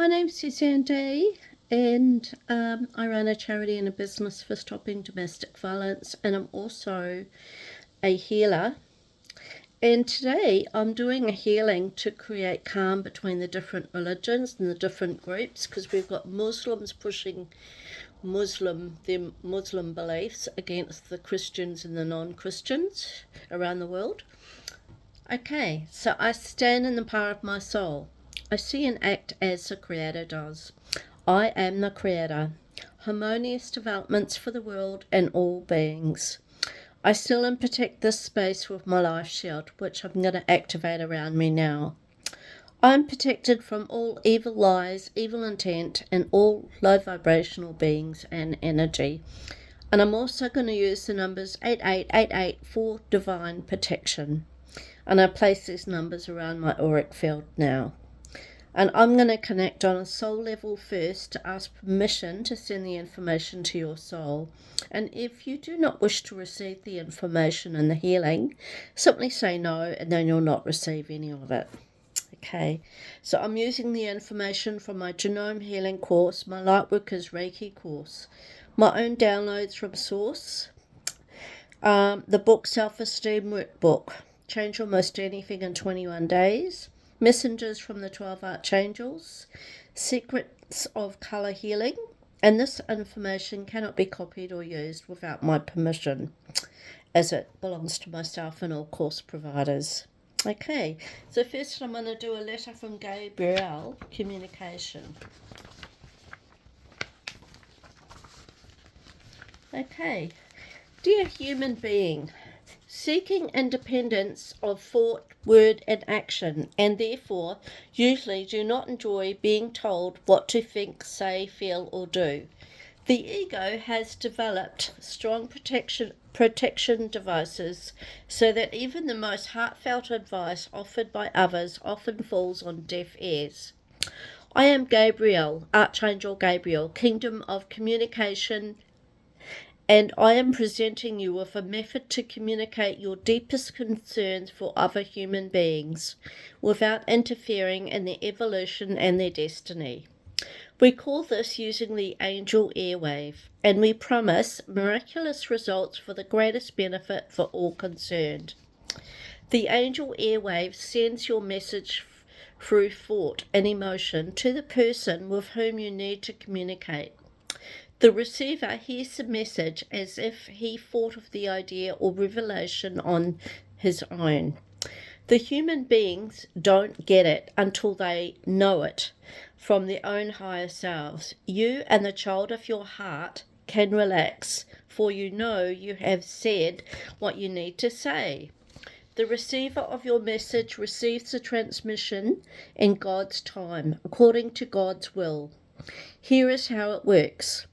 name's Suzanne Day, and I run a charity and a business for stopping domestic violence, and I'm also a healer. And today I'm doing a healing to create calm between the different religions and the different groups, because we've got Muslims pushing their Muslim beliefs against the Christians and the non-Christians around the world. Okay, so I stand in the power of my soul. I see and act as the Creator does. I am the Creator. Harmonious developments for the world and all beings. I seal and protect this space with my life shield, which I'm going to activate around me now. I'm protected from all evil lies, evil intent, and all low vibrational beings and energy. And I'm also going to use the numbers 8888 for divine protection. And I place these numbers around my auric field now. And I'm going to connect on a soul level first to ask permission to send the information to your soul. And if you do not wish to receive the information and the healing, simply say no, and then you'll not receive any of it. Okay, so I'm using the information from my Genome Healing course, my Lightworkers Reiki course, my own downloads from Source, the book Self-Esteem Workbook, Change Almost Anything in 21 Days, Messengers from the 12 Archangels, Secrets of Colour Healing, and this information cannot be copied or used without my permission, as it belongs to myself and all course providers. Okay, so first I'm going to do a letter from Gabriel, communication. Okay, dear human being, seeking independence of thought, word and action, and therefore usually do not enjoy being told what to think, say, feel or do. The ego has developed strong protection devices so that even the most heartfelt advice offered by others often falls on deaf ears. I am Gabriel, Archangel Gabriel, Kingdom of Communication, and I am presenting you with a method to communicate your deepest concerns for other human beings without interfering in their evolution and their destiny. We call this using the angel airwave, and we promise miraculous results for the greatest benefit for all concerned. The angel airwave sends your message through thought and emotion to the person with whom you need to communicate. The receiver hears the message as if he thought of the idea or revelation on his own. The human beings don't get it until they know it from their own higher selves. You and the child of your heart can relax, for you know you have said what you need to say. The receiver of your message receives the transmission in God's time, according to God's will. Here is how it works.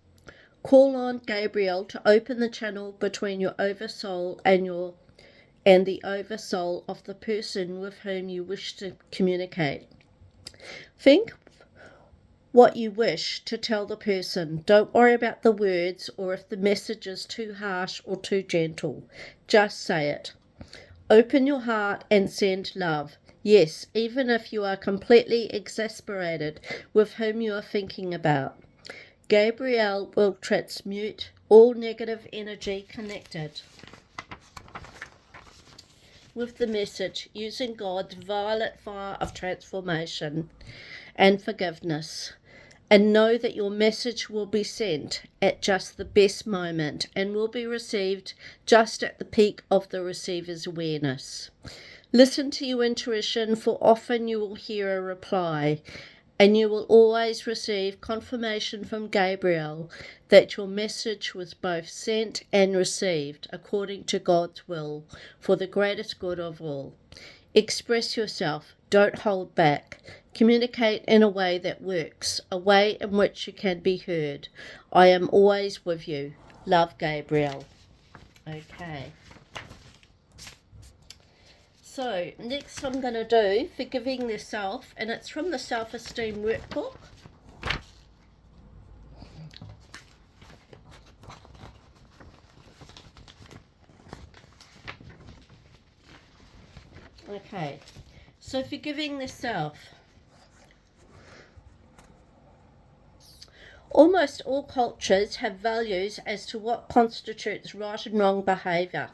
Call on Gabriel to open the channel between your oversoul and the oversoul of the person with whom you wish to communicate. Think what you wish to tell the person. Don't worry about the words or if the message is too harsh or too gentle. Just say it. Open your heart and send love. Yes, even if you are completely exasperated with whom you are thinking about. Gabriel will transmute all negative energy connected with the message using God's violet fire of transformation and forgiveness. And know that your message will be sent at just the best moment and will be received just at the peak of the receiver's awareness. Listen to your intuition, for often you will hear a reply, and you will always receive confirmation from Gabriel that your message was both sent and received according to God's will for the greatest good of all. Express yourself. Don't hold back. Communicate in a way that works, a way in which you can be heard. I am always with you. Love, Gabriel. Okay. So, next I'm going to do Forgiving the Self, and it's from the Self-Esteem Workbook. Okay, so forgiving the self. Almost all cultures have values as to what constitutes right and wrong behaviour.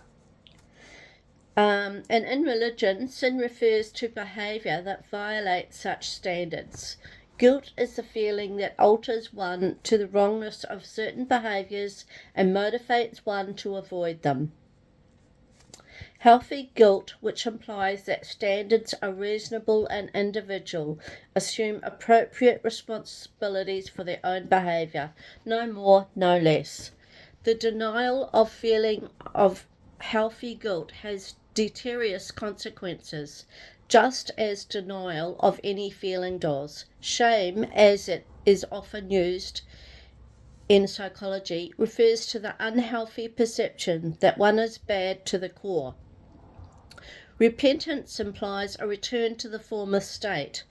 And in religion, sin refers to behaviour that violates such standards. Guilt is the feeling that alters one to the wrongness of certain behaviours and motivates one to avoid them. Healthy guilt, which implies that standards are reasonable and individual, assume appropriate responsibilities for their own behaviour, no more, no less. The denial of feeling of healthy guilt has deleterious consequences, just as denial of any feeling does. Shame, as it is often used in psychology, refers to the unhealthy perception that one is bad to the core. Repentance implies a return to the former state.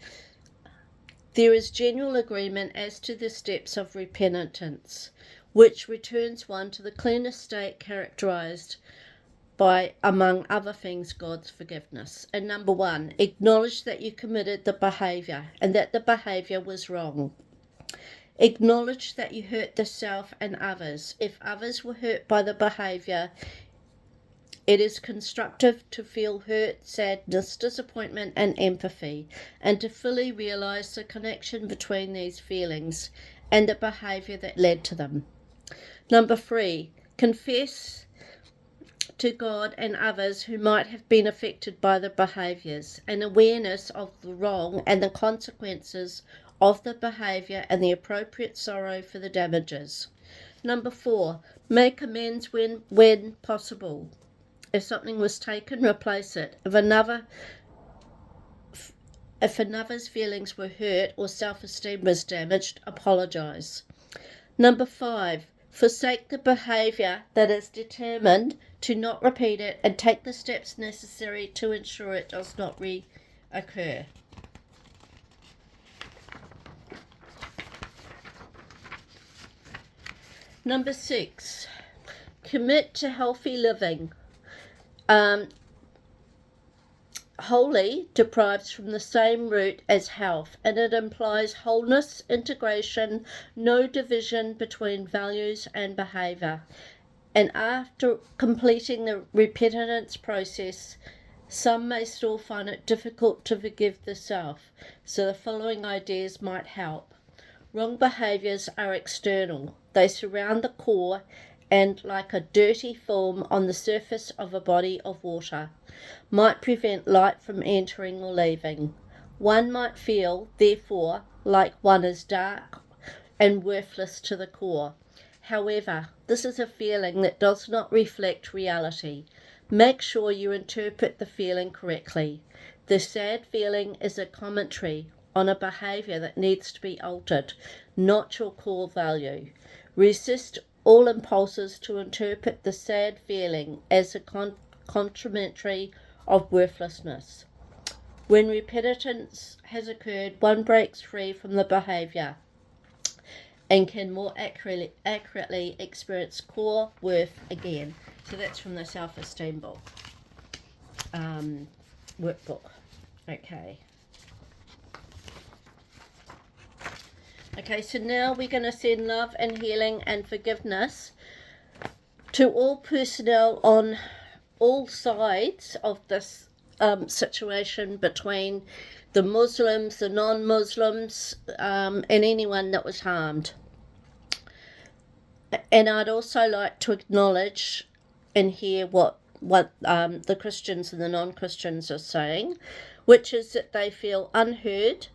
There is general agreement as to the steps of repentance, which returns one to the cleaner state characterized by, among other things, God's forgiveness. And number 1, acknowledge that you committed the behaviour and that the behaviour was wrong. Acknowledge that you hurt the self and others. If others were hurt by the behaviour, it is constructive to feel hurt, sadness, disappointment and empathy, and to fully realise the connection between these feelings and the behaviour that led to them. Number 3, confess to God and others who might have been affected by the behaviours, an awareness of the wrong and the consequences of the behaviour and the appropriate sorrow for the damages. Number 4, make amends when possible. If something was taken, replace it. If another's feelings were hurt or self-esteem was damaged, apologise. Number 5, forsake the behaviour that is determined to not repeat it and take the steps necessary to ensure it does not reoccur. Number 6, commit to healthy living. Holy derives from the same root as health, and it implies wholeness, integration, no division between values and behaviour. And after completing the repentance process, some may still find it difficult to forgive the self, so the following ideas might help. Wrong behaviours are external. They surround the core and, like a dirty film on the surface of a body of water, might prevent light from entering or leaving. One might feel, therefore, like one is dark and worthless to the core. However, this is a feeling that does not reflect reality. Make sure you interpret the feeling correctly. The sad feeling is a commentary on a behaviour that needs to be altered, not your core value. Resist all impulses to interpret the sad feeling as a commentary of worthlessness. When repentance has occurred, one breaks free from the behaviour and can more accurately experience core worth again. So that's from the Self-Esteem book, workbook. Okay, so now we're going to send love and healing and forgiveness to all personnel on all sides of this situation between the Muslims, the non-Muslims, and anyone that was harmed. And I'd also like to acknowledge and hear what the Christians and the non-Christians are saying, which is that they feel unheard.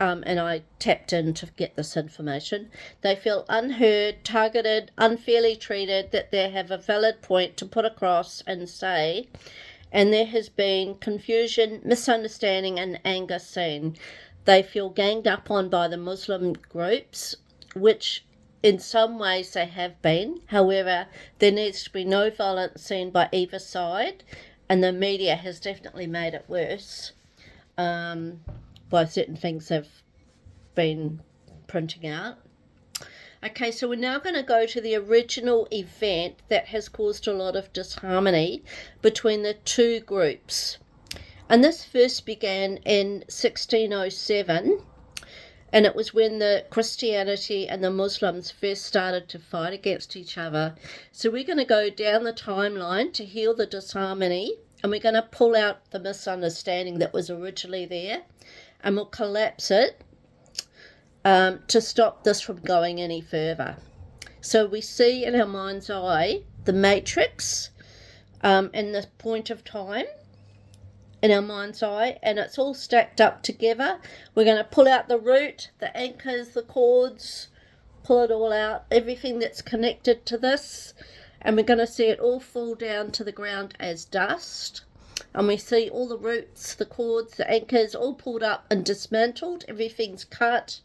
And I tapped in to get this information. They feel unheard, targeted, unfairly treated, that they have a valid point to put across and say, and there has been confusion, misunderstanding and anger seen. They feel ganged up on by the Muslim groups, which in some ways they have been. However, there needs to be no violence seen by either side, and the media has definitely made it worse. By certain things have been printing out. Okay, so we're now going to go to the original event that has caused a lot of disharmony between the two groups. And this first began in 1607 And it was when the Christianity and the Muslims first started to fight against each other. So we're going to go down the timeline to heal the disharmony, and we're going to pull out the misunderstanding that was originally there, and we'll collapse it to stop this from going any further. So we see in our mind's eye the matrix in the point of time in our mind's eye, and it's all stacked up together. We're going to pull out the root, the anchors, the cords, pull it all out, everything that's connected to this, and we're going to see it all fall down to the ground as dust. And we see all the roots, the cords, the anchors all pulled up and dismantled. Everything's cut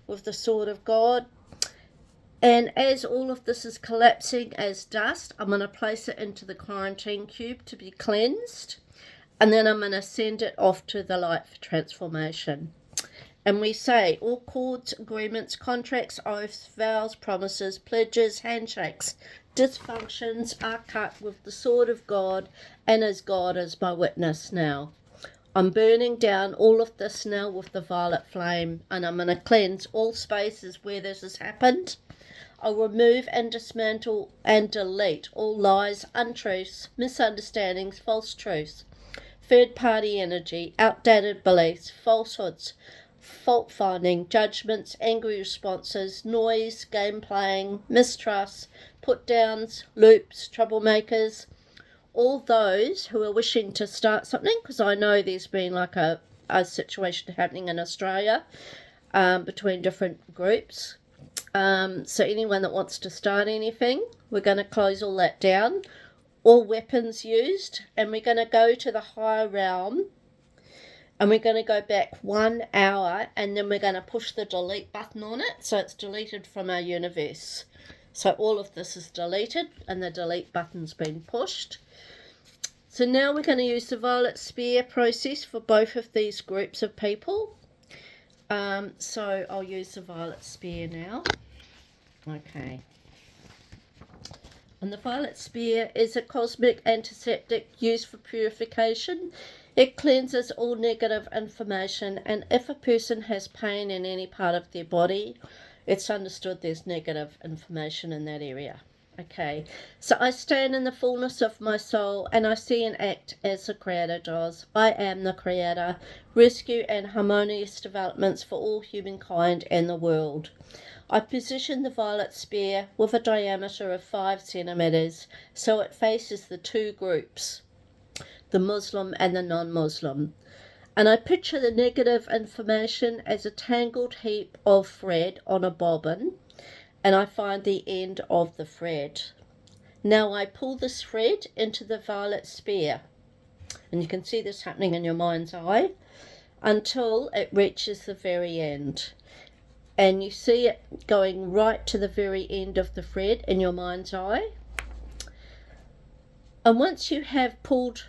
with the sword of God. And as all of this is collapsing as dust, I'm going to place it into the quarantine cube to be cleansed. And then I'm going to send it off to the light for transformation. And we say all cords, agreements, contracts, oaths, vows, promises, pledges, handshakes, dysfunctions are cut with the sword of God, and as God is my witness now. I'm burning down all of this now with the violet flame, and I'm going to cleanse all spaces where this has happened. I'll remove and dismantle and delete all lies, untruths, misunderstandings, false truths, third-party energy, outdated beliefs, falsehoods, fault-finding, judgments, angry responses, noise, game-playing, mistrust, put-downs, loops, troublemakers, all those who are wishing to start something, because I know there's been like a situation happening in Australia between different groups. So anyone that wants to start anything, we're going to close all that down. All weapons used, and we're going to go to the higher realm, and we're going to go back 1 hour, and then we're going to push the delete button on it, so it's deleted from our universe. So all of this is deleted, and the delete button's been pushed. So now we're going to use the violet spear process for both of these groups of people. So I'll use the violet spear now. Okay. And the violet spear is a cosmic antiseptic used for purification. It cleanses all negative information, and if a person has pain in any part of their body, it's understood there's negative information in that area. Okay, so I stand in the fullness of my soul, and I see and act as the Creator does. I am the Creator. Rescue and harmonious developments for all humankind and the world. I position the violet spear with a diameter of 5 centimeters, so it faces the two groups, the Muslim and the non-Muslim. And I picture the negative information as a tangled heap of thread on a bobbin, and I find the end of the thread. Now I pull this thread into the violet spear, and you can see this happening in your mind's eye, until it reaches the very end. And you see it going right to the very end of the thread in your mind's eye. And once you have pulled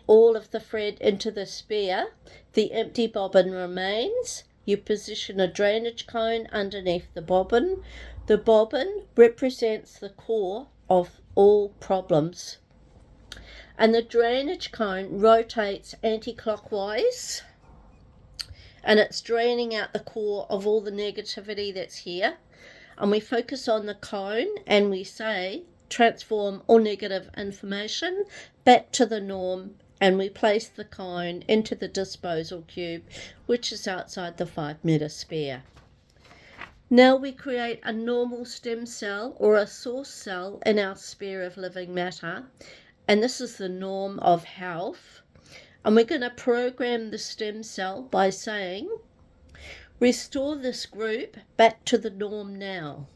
all of the thread into the spear, the empty bobbin remains. You position a drainage cone underneath the bobbin. The bobbin represents the core of all problems. And the drainage cone rotates anti-clockwise, and it's draining out the core of all the negativity that's here. And we focus on the cone, and we say, transform all negative information back to the norm, and we place the cone into the disposal cube, which is outside the 5-meter sphere. Now we create a normal stem cell or a source cell in our sphere of living matter, and this is the norm of health. And we're going to program the stem cell by saying, restore this group back to the norm now.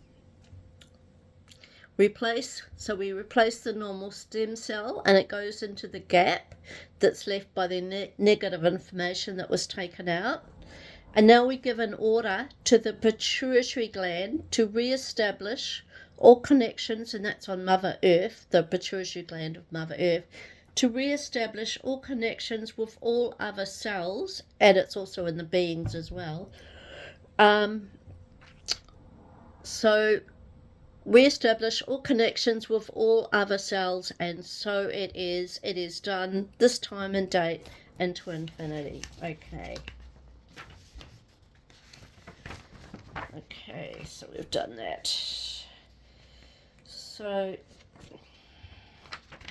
We replace the normal stem cell, and it goes into the gap that's left by the negative information that was taken out. And now we give an order to the pituitary gland to re-establish all connections, and that's on Mother Earth, the pituitary gland of Mother Earth, to re-establish all connections with all other cells, and it's also in the beings as well. So re-establish all connections with all other cells, and so it is done this time and date into infinity. Okay. Okay, so we've done that. So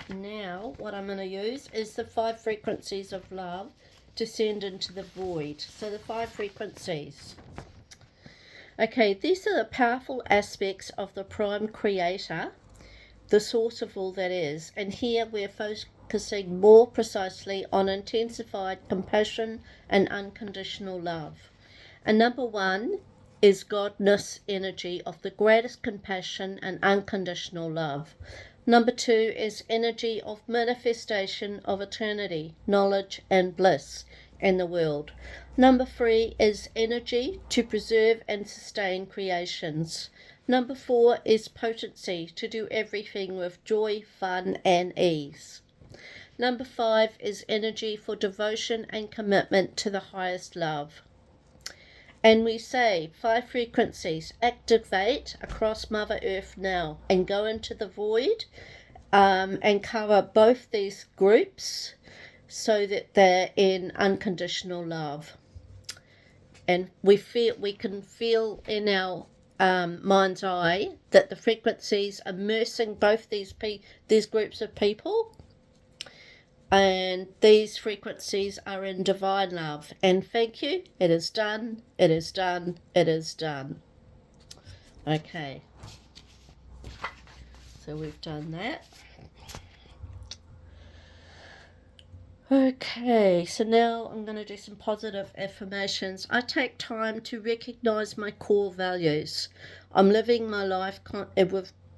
now what I'm going to use is the 5 frequencies of love to send into the void. So the 5 frequencies. Okay, these are the powerful aspects of the prime creator, the source of all that is. And here we're focusing more precisely on intensified compassion and unconditional love. And number 1 is Godness energy of the greatest compassion and unconditional love. Number 2 is energy of manifestation of eternity, knowledge and bliss in the world. Number 3 is energy to preserve and sustain creations. Number 4 is potency to do everything with joy, fun and ease. Number 5 is energy for devotion and commitment to the highest love. And we say 5 frequencies activate across Mother Earth now and go into the void and cover both these groups so that they're in unconditional love. And we can feel in our mind's eye that the frequencies are immersing both these groups of people. And these frequencies are in divine love. And thank you. It is done. It is done. It is done. Okay. So we've done that. Okay, so now I'm going to do some positive affirmations. I take time to recognize my core values. I'm living my life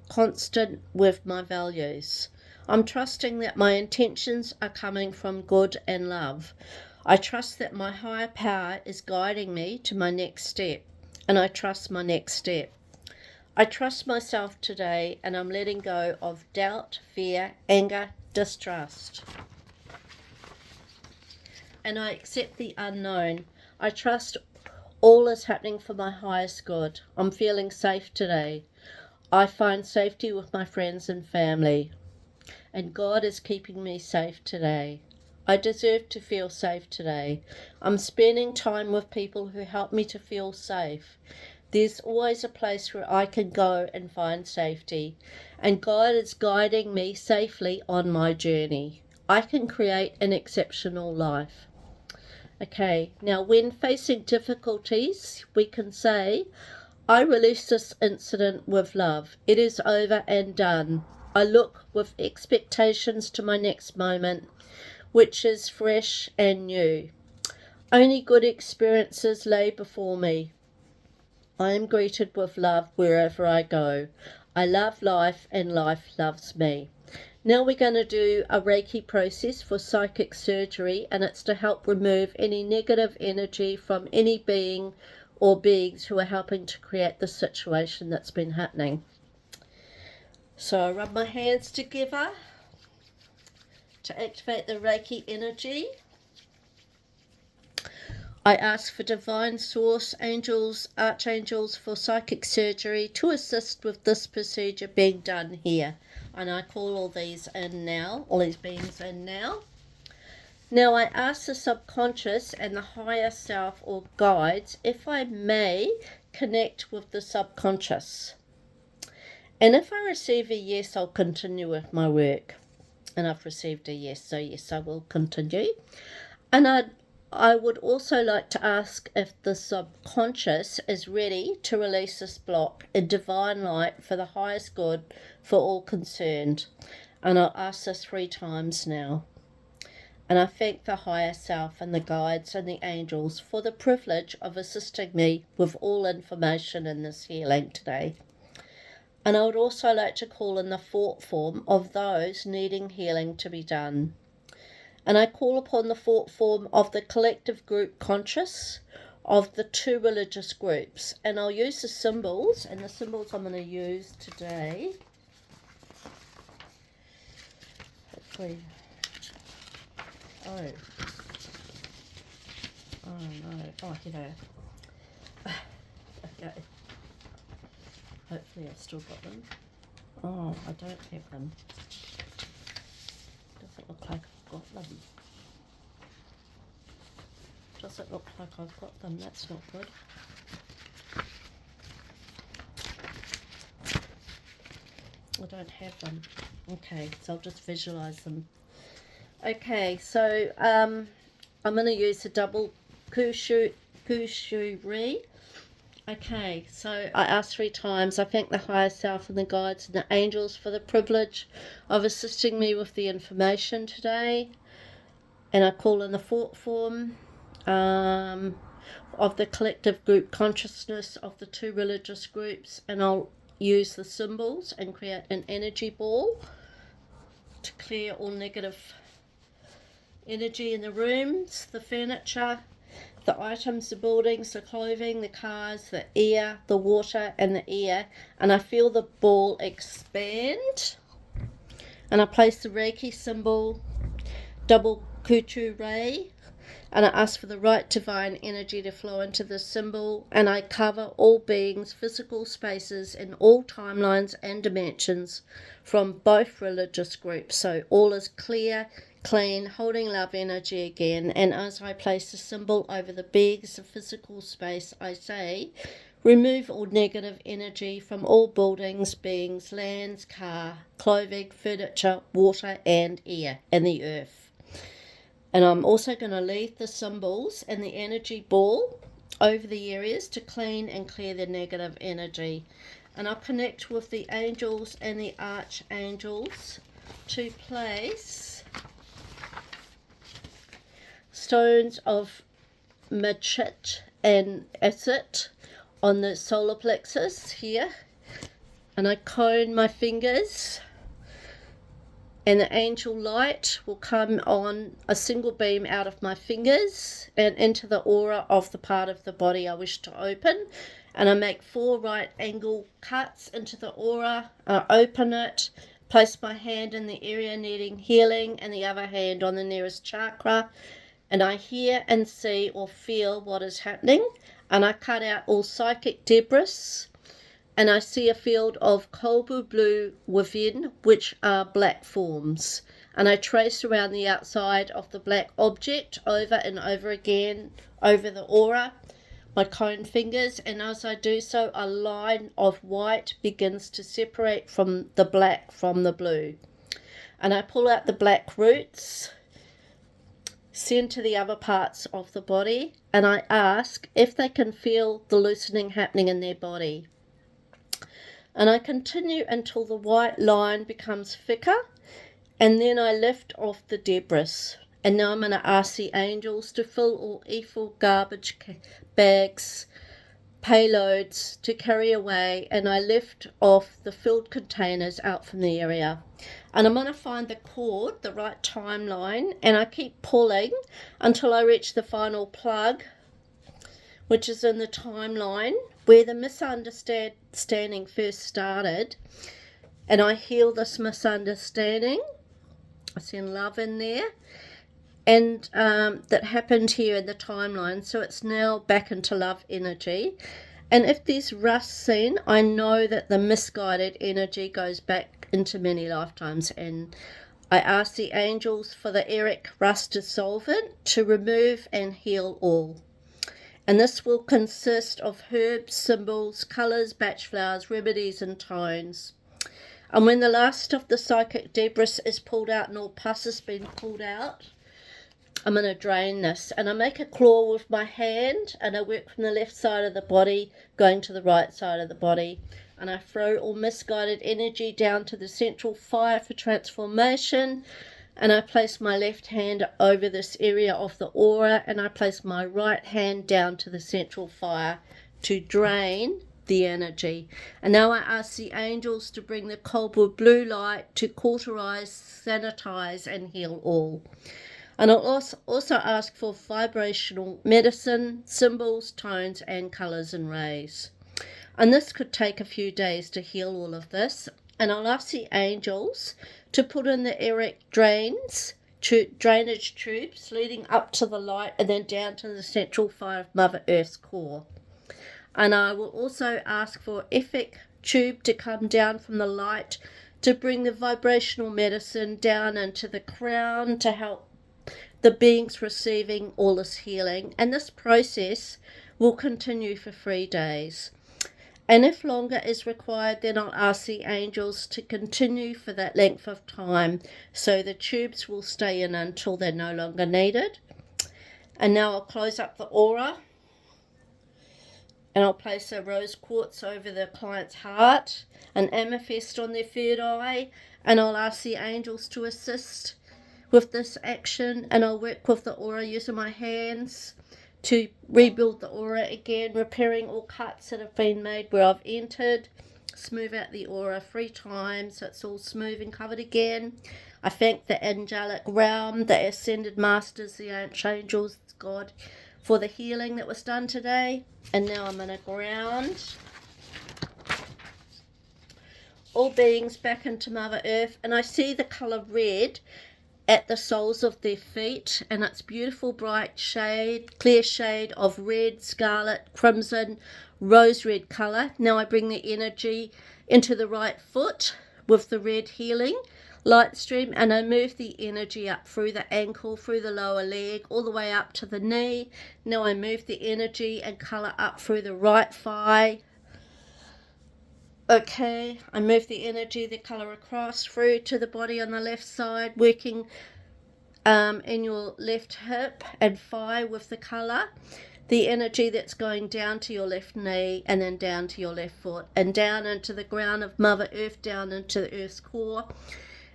constant with my values. I'm trusting that my intentions are coming from good and love. I trust that my higher power is guiding me to my next step, and I trust my next step. I trust myself today, and I'm letting go of doubt, fear, anger, distrust. And I accept the unknown. I trust all is happening for my highest good. I'm feeling safe today. I find safety with my friends and family. And God is keeping me safe today. I deserve to feel safe today. I'm spending time with people who help me to feel safe. There's always a place where I can go and find safety. And God is guiding me safely on my journey. I can create an exceptional life. Okay, now when facing difficulties, we can say, I release this incident with love. It is over and done. I look with expectations to my next moment, which is fresh and new. Only good experiences lay before me. I am greeted with love wherever I go. I love life and life loves me. Now we're going to do a Reiki process for psychic surgery, and it's to help remove any negative energy from any being or beings who are helping to create the situation that's been happening. So I rub my hands together to activate the Reiki energy. I ask for divine source, angels, archangels for psychic surgery to assist with this procedure being done here. And I call all these in now, all these beings in now. Now I ask the subconscious and the higher self or guides if I may connect with the subconscious. And if I receive a yes, I'll continue with my work. And I've received a yes, so yes, I will continue. And I would also like to ask if the subconscious is ready to release this block in divine light for the highest good for all concerned. And I'll ask this 3 times now. And I thank the higher self and the guides and the angels for the privilege of assisting me with all information in this healing today. And I would also like to call in the thought form of those needing healing to be done. And I call upon the thought form of the collective group conscious of the 2 religious groups. And I'll use the symbols, and the symbols I'm going to use today. Hopefully. Oh no. Oh, here they are. Okay. Hopefully I've still got them. Oh, I don't have them. Doesn't look like I've got them. Doesn't look like I've got them. That's not good. don't have them. Okay, so I'll just visualize them. Okay, so I'm going to use the double Kushu Re. Okay, so I ask 3 times. I thank the higher self and the guides and the angels for the privilege of assisting me with the information today. And I call in the thought form of the collective group consciousness of the 2 religious groups, and I'll use the symbols and create an energy ball to clear all negative energy in the rooms, the furniture, the items, the buildings, the clothing, the cars, the air, the water and the air. And I feel the ball expand, and I place the Reiki symbol, double Kuchu Rei, and I ask for the right divine energy to flow into the symbol, and I cover all beings, physical spaces in all timelines and dimensions from both religious groups, so all is clear, clean, holding love energy again. And as I place the symbol over the beings of physical space, I say, remove all negative energy from all buildings, beings, lands, car, clothing, furniture, water and air, and the earth. And I'm also going to leave the symbols and the energy ball over the areas to clean and clear the negative energy. And I'll connect with the angels and the archangels to place stones of Machit and Acid on the solar plexus here. And I cone my fingers, and the angel light will come on a single beam out of my fingers and into the aura of the part of the body I wish to open. And I make 4 right angle cuts into the aura. I open it, place my hand in the area needing healing and the other hand on the nearest chakra. And I hear and see or feel what is happening. And I cut out all psychic debris. And I see a field of cobalt blue within, which are black forms. And I trace around the outside of the black object over and over again over the aura, my cone fingers. And as I do so, a line of white begins to separate from the black from the blue. And I pull out the black roots, send to the other parts of the body, and I ask if they can feel the loosening happening in their body. And I continue until the white line becomes thicker, and then I lift off the debris. And now I'm going to ask the angels to fill all evil garbage bags, payloads to carry away, and I lift off the filled containers out from the area. And I'm going to find the cord, the right timeline, and I keep pulling until I reach the final plug, which is in the timeline where the misunderstanding first started. And I heal this misunderstanding. I send love in there. And that happened here in the timeline. So it's now back into love energy. And if there's rust seen, I know that the misguided energy goes back into many lifetimes. And I ask the angels for the Eric rust dissolvent to remove and heal all. And this will consist of herbs, symbols, colours, batch flowers, remedies and tones. And when the last of the psychic debris is pulled out and all pus has been pulled out, I'm going to drain this. And I make a claw with my hand, and I work from the left side of the body going to the right side of the body. And I throw all misguided energy down to the central fire for transformation. And I place my left hand over this area of the aura, and I place my right hand down to the central fire to drain the energy. And now I ask the angels to bring the cobalt blue light to cauterize, sanitize and heal all. And I'll also ask for vibrational medicine, symbols, tones and colours and rays. And this could take a few days to heal all of this. And I'll ask the angels to put in the Eric drainage tubes leading up to the light and then down to the central fire of Mother Earth's core. And I will also ask for Ethic tube to come down from the light to bring the vibrational medicine down into the crown to help the beings receiving all this healing. And this process will continue for 3 days. And if longer is required, then I'll ask the angels to continue for that length of time, so the tubes will stay in until they're no longer needed. And now I'll close up the aura, and I'll place a rose quartz over the client's heart, an amethyst on their third eye, and I'll ask the angels to assist with this action, and I'll work with the aura using my hands to rebuild the aura again, repairing all cuts that have been made where I've entered. Smooth out the aura 3 times so it's all smooth and covered again. I thank the angelic realm, the ascended masters, the archangels, God, for the healing that was done today. And now I'm going to ground all beings back into Mother Earth, and I see the colour red at the soles of their feet, and it's beautiful bright shade, clear shade of red, scarlet, crimson, rose red colour. Now I bring the energy into the right foot with the red healing light stream, and I move the energy up through the ankle, through the lower leg, all the way up to the knee. Now I move the energy and colour up through the right thigh. Okay, I move the energy, the colour across through to the body on the left side, working in your left hip and thigh with the colour. The energy that's going down to your left knee and then down to your left foot and down into the ground of Mother Earth, down into the Earth's core.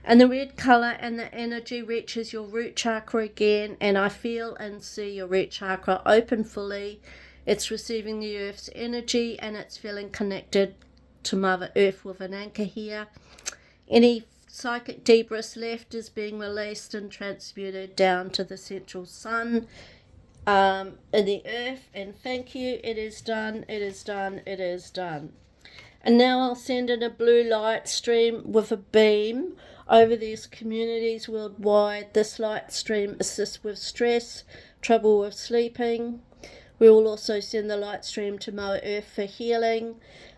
And the red colour and the energy reaches your root chakra again, and I feel and see your root chakra open fully. It's receiving the Earth's energy and it's feeling connected to Mother Earth with an anchor here. Any psychic debris left is being released and transmuted down to the central sun in the earth. And thank you. It is done. It is done. It is done. And now I'll send in a blue light stream with a beam over these communities worldwide. This light stream assists with stress, trouble with sleeping. We will also send the light stream to Mother Earth for healing.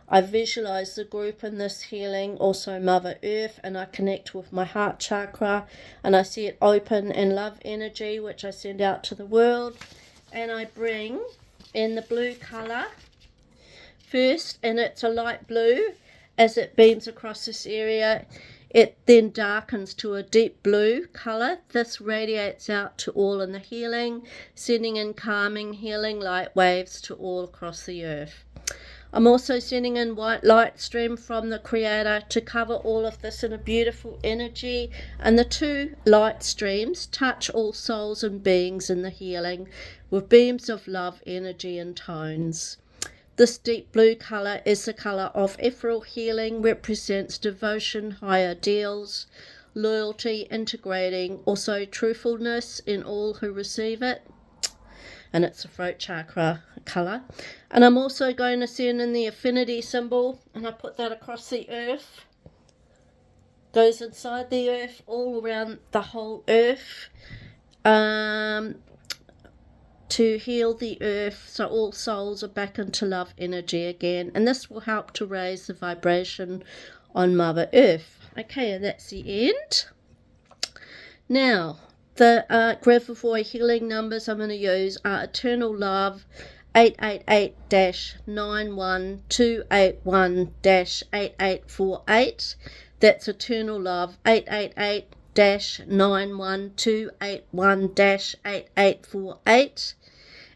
I visualize the group in this healing, also Mother Earth, and I connect with my heart chakra, and I see it open in love energy, which I send out to the world. And I bring in the blue colour first, and it's a light blue. As it beams across this area, it then darkens to a deep blue colour. This radiates out to all in the healing, sending in calming, healing light waves to all across the earth. I'm also sending in white light stream from the Creator to cover all of this in a beautiful energy, and the 2 light streams touch all souls and beings in the healing with beams of love, energy and tones. This deep blue colour is the colour of ethereal healing, represents devotion, high ideals, loyalty, integrating, also truthfulness in all who receive it. And it's a throat chakra colour. And I'm also going to send in the affinity symbol, and I put that across the earth. Goes inside the earth, all around the whole earth, to heal the earth so all souls are back into love energy again. And this will help to raise the vibration on Mother Earth. Okay, and that's the end. Now, the Gravovoy healing numbers I'm going to use are Eternal Love 888-91281-8848. That's Eternal Love 888-91281-8848.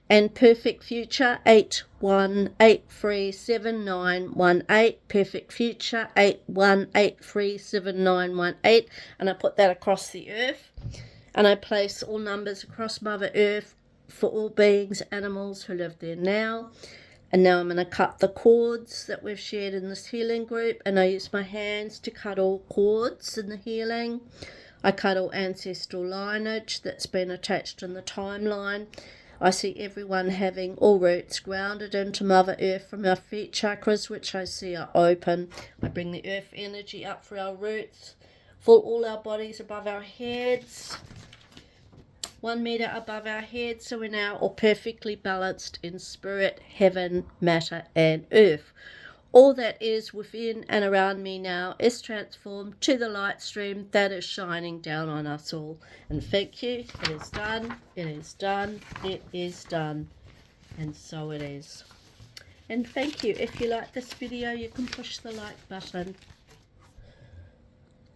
And Perfect Future 81837918. Perfect Future 81837918. And I put that across the earth. And I place all numbers across Mother Earth for all beings, animals who live there now. And now I'm going to cut the cords that we've shared in this healing group. And I use my hands to cut all cords in the healing. I cut all ancestral lineage that's been attached in the timeline. I see everyone having all roots grounded into Mother Earth from our feet chakras, which I see are open. I bring the earth energy up for our roots, for all our bodies above our heads, 1 meter above our heads, so we're now all perfectly balanced in spirit, heaven, matter and earth. All that is within and around me now is transformed to the light stream that is shining down on us all. And thank you. It is done. It is done. It is done. And so it is. And thank you. If you like this video, you can push the like button.